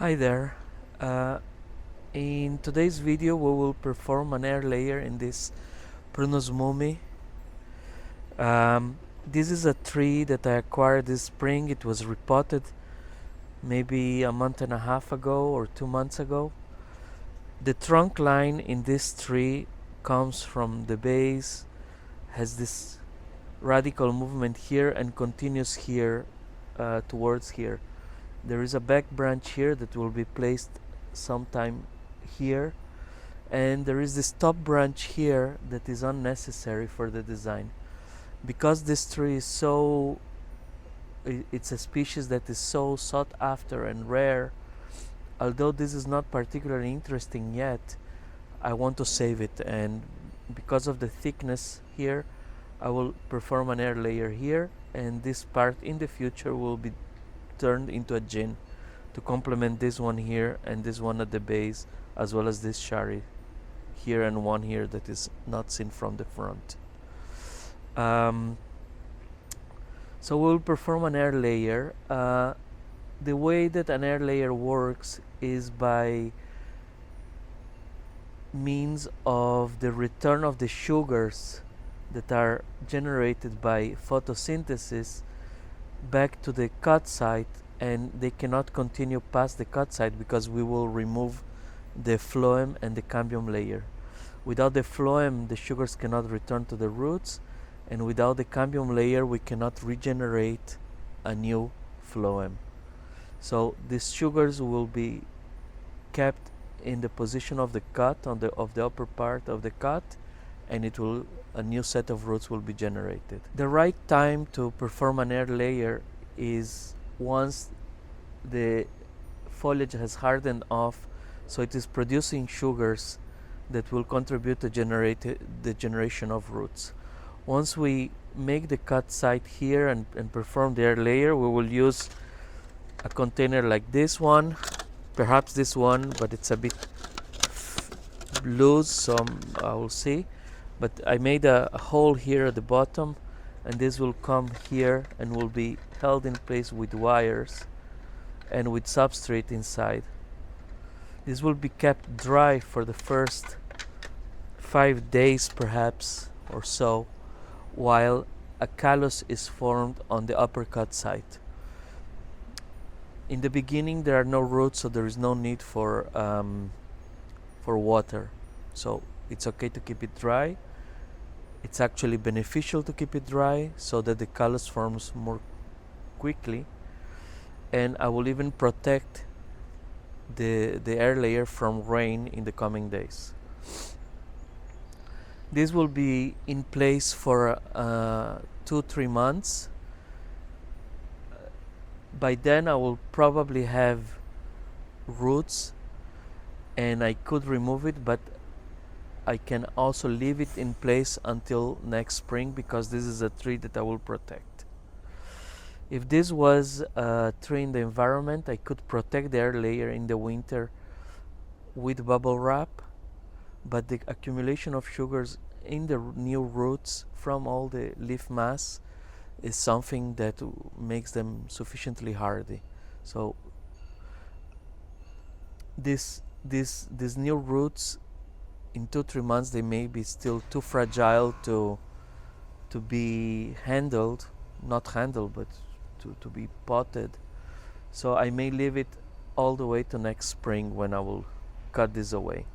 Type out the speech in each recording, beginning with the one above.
Hi there. Uh, in today's video we will perform an air layer in this Prunus mume. This is a tree that I acquired this spring. It was repotted maybe a month and a half ago or 2 months ago. The trunk line in this tree comes from the base, has this radical movement here and continues here towards here. There is a back branch here that will be placed sometime here, and there is this top branch here that is unnecessary for the design. Because this tree is it's a species that is so sought after and rare, although this is not particularly interesting yet, I want to save it, and because of the thickness here I will perform an air layer here, and this part in the future will be turned into a gin to complement this one here and this one at the base, as well as this shari here and one here that is not seen from the front. So we'll perform an air layer. The way that an air layer works is by means of the return of the sugars that are generated by photosynthesis back to the cut site, and they cannot continue past the cut site because we will remove the phloem and the cambium layer. Without the phloem, the sugars cannot return to the roots, and without the cambium layer we cannot regenerate a new phloem. So these sugars will be kept in the position of the cut, of the upper part of the cut, and a new set of roots will be generated. The right time to perform an air layer is once the foliage has hardened off, so it is producing sugars that will contribute to the generation of roots. Once we make the cut site here and perform the air layer, we will use a container like this one, perhaps this one, but it's a bit loose, so I will see. But I made a hole here at the bottom, and this will come here and will be held in place with wires and with substrate inside. This will be kept dry for the first 5 days perhaps or so, while a callus is formed on the upper cut site. In the beginning there are no roots, so there is no need for water, so it's okay to keep it dry. It's actually beneficial to keep it dry so that the callus forms more quickly, and I will even protect the air layer from rain in the coming days. This will be in place for 2-3 months. By then I will probably have roots, and I could remove it, but I can also leave it in place until next spring because this is a tree that I will protect. If this was a tree in the environment, I could protect the air layer in the winter with bubble wrap, but the accumulation of sugars in the new roots from all the leaf mass is something that makes them sufficiently hardy. So these new roots, in 2-3 months they may be still too fragile to be handled, not handled, but to be potted. So I may leave it all the way to next spring when I will cut this away.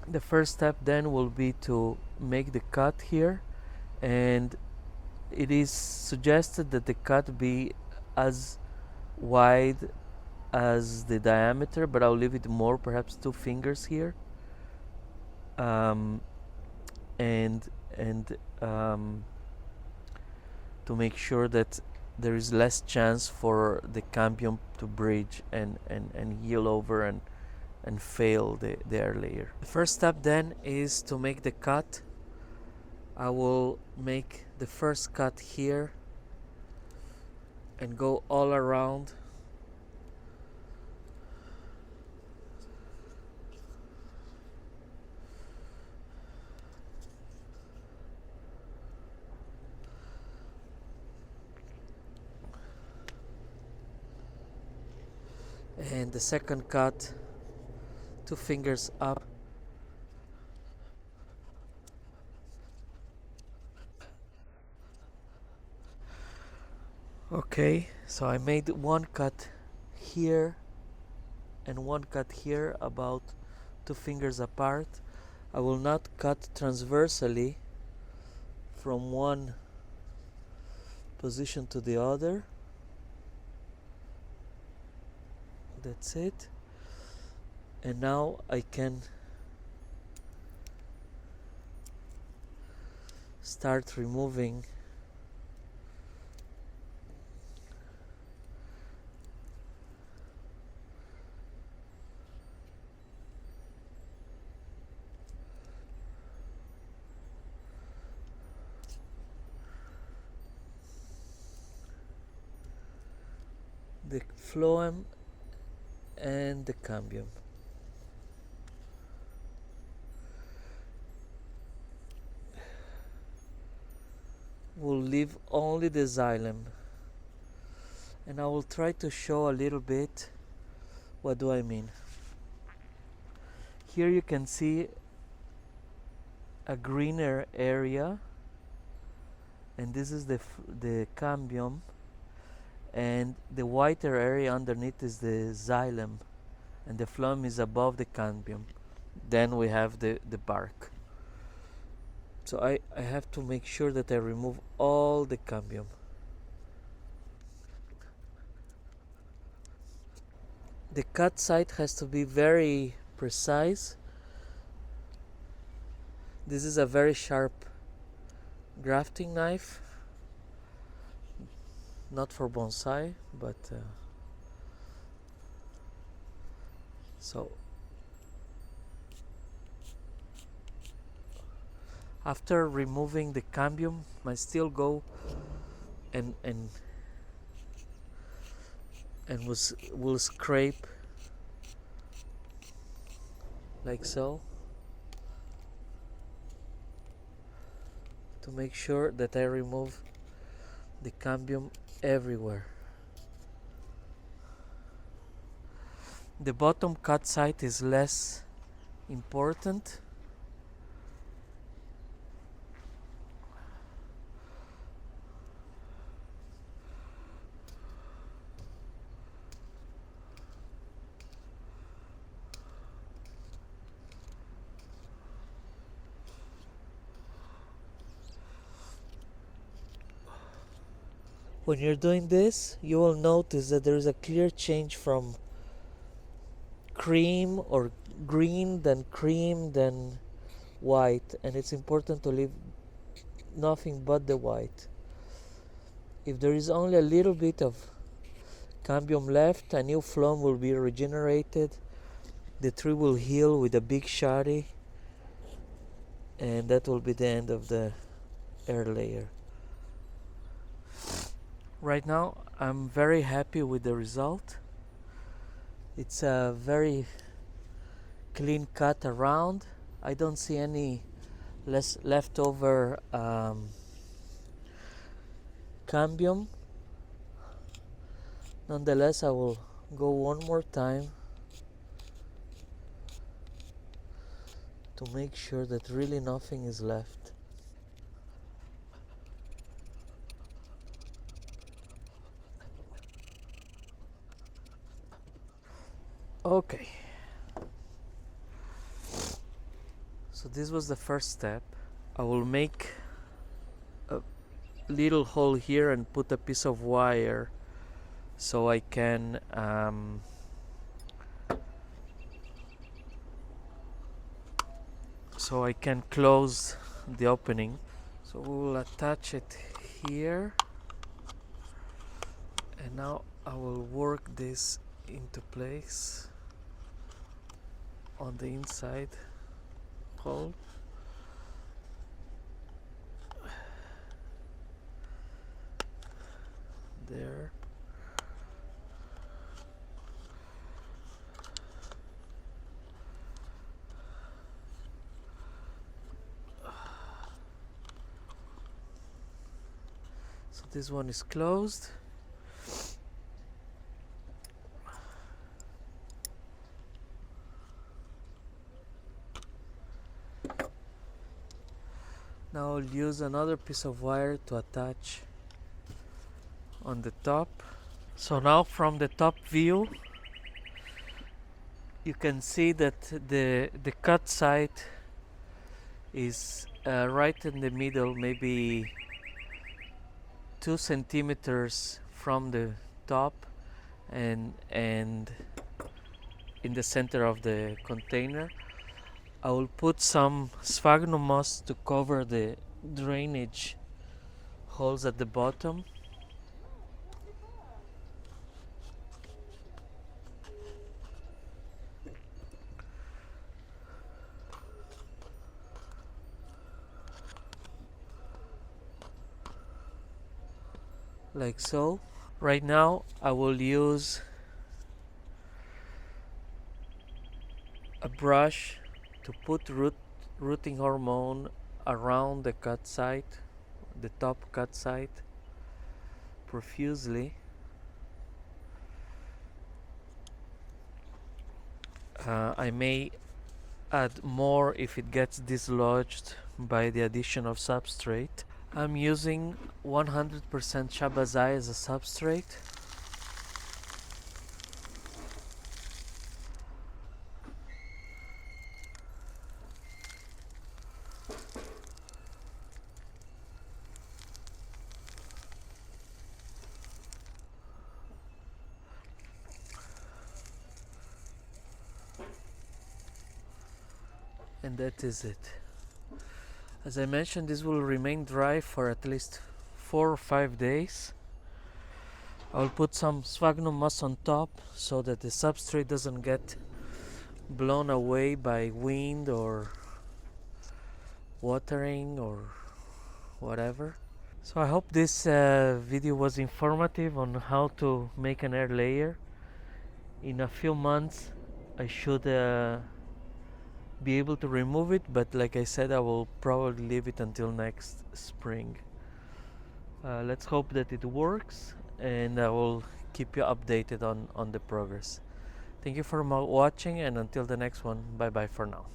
The first step then will be to make the cut here, and it is suggested that the cut be as wide as the diameter, but I'll leave it more, perhaps 2 fingers here, and to make sure that there is less chance for the cambium to bridge and heal over and fail the air layer. The first step then is to make the cut. I will make the first cut here and go all around. and the second cut 2 fingers up. Okay, so I made one cut here and one cut here, about 2 fingers apart. I will not cut transversally from one position to the other. That's it. And now I can start removing the phloem and the cambium. We'll leave only the xylem, and I will try to show a little bit what do I mean. Here you can see a greener area, and this is the cambium, and the whiter area underneath is the xylem, and the phloem is above the cambium. Then we have the bark. So I have to make sure that I remove all the cambium. The cut side has to be very precise. This is a very sharp grafting knife, not for bonsai, but so after removing the cambium, I still go and will scrape like so to make sure that I remove the cambium everywhere. The bottom cut side is less important. When you're doing this, you will notice that there is a clear change from cream or green, then cream, then white, and it's important to leave nothing but the white. If there is only a little bit of cambium left, a new phloem will be regenerated, the tree will heal with a big shadi, and that will be the end of the air layer. Right now I'm very happy with the result. It's a very clean cut around. I don't see any leftover cambium. Nonetheless, I will go one more time to make sure that really nothing is left. Okay, so this was the first step. I will make a little hole here and put a piece of wire so I can close the opening. So we will attach it here, and now I will work this into place on the inside hole. There. So this one is closed. Now I'll use another piece of wire to attach on the top. So now from the top view you can see that the cut side is right in the middle, maybe 2 centimeters from the top and in the center of the container. I will put some sphagnum moss to cover the drainage holes at the bottom. Like so. Right now I will use a brush to put rooting hormone around the cut site, the top cut site, profusely. I may add more if it gets dislodged by the addition of substrate. I'm using 100% Shabazai as a substrate. And that is it. As I mentioned, this will remain dry for at least 4 or 5 days. I'll put some sphagnum moss on top so that the substrate doesn't get blown away by wind or watering or whatever. So I hope this video was informative on how to make an air layer. In a few months I should be able to remove it, but like I said, I will probably leave it until next spring. Let's hope that it works, and I will keep you updated on the progress. Thank you for watching, and until the next one, bye bye for now.